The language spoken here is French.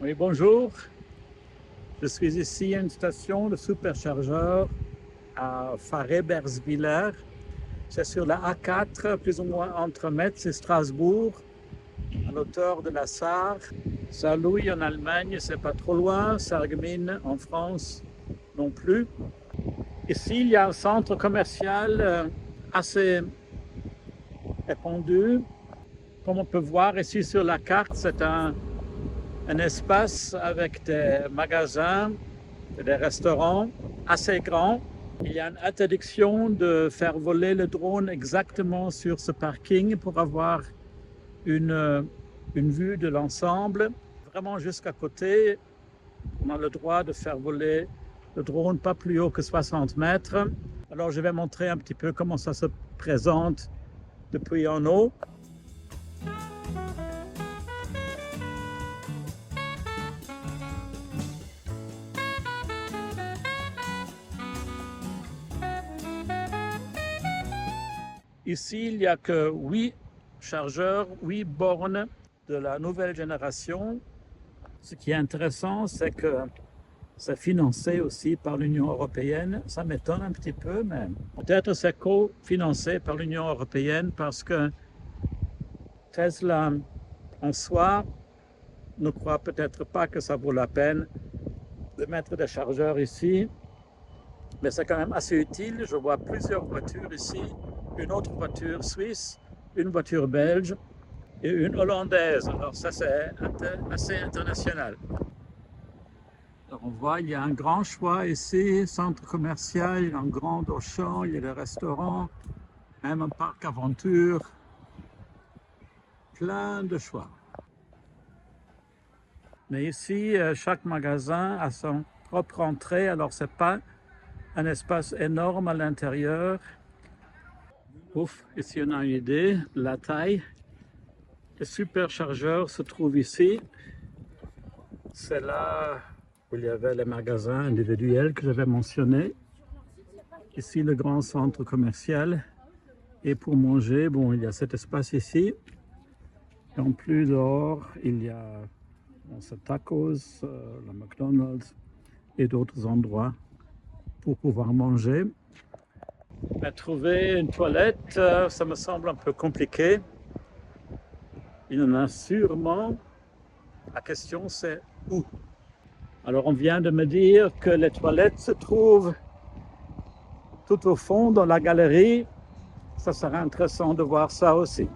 Oui, bonjour. Je suis ici à une station de superchargeur à Faray-Bersviller. C'est sur la A4, plus ou moins entre Metz et Strasbourg, à l'auteur de la Sarre. Saarlouis en Allemagne, c'est pas trop loin. Sarreguemines en France non plus. Ici, il y a un centre commercial assez répandu. Comme on peut voir ici sur la carte, c'est un espace avec des magasins, des restaurants assez grands. Il y a une interdiction de faire voler le drone exactement sur ce parking pour avoir une vue de l'ensemble. Vraiment jusqu'à côté, on a le droit de faire voler le drone pas plus haut que 60 mètres. Alors je vais montrer un petit peu comment ça se présente depuis en haut. Ici, il n'y a que 8 chargeurs, 8 bornes de la nouvelle génération. Ce qui est intéressant, c'est que c'est financé aussi par l'Union européenne. Ça m'étonne un petit peu, mais peut-être c'est co-financé par l'Union européenne parce que Tesla en soi ne croit peut-être pas que ça vaut la peine de mettre des chargeurs ici. Mais c'est quand même assez utile. Je vois plusieurs voitures ici, une autre voiture suisse, une voiture belge et une hollandaise. Alors ça, c'est assez international. Alors on voit, il y a un grand choix ici, centre commercial, il y a un grand Auchan, il y a des restaurants, même un parc aventure. Plein de choix. Mais ici, chaque magasin a son propre entrée, alors c'est pas un espace énorme à l'intérieur. Ouf, ici on a une idée de la taille. Le superchargeur se trouve ici. C'est là où il y avait les magasins individuels que j'avais mentionnés. Ici le grand centre commercial. Et pour manger, bon, il y a cet espace ici. Et en plus dehors, il y a ce tacos, le McDonald's et d'autres endroits pour pouvoir manger. Mais trouver une toilette, ça me semble un peu compliqué. Il y en a sûrement. La question, c'est où? Alors, on vient de me dire que les toilettes se trouvent tout au fond dans la galerie. Ça serait intéressant de voir ça aussi.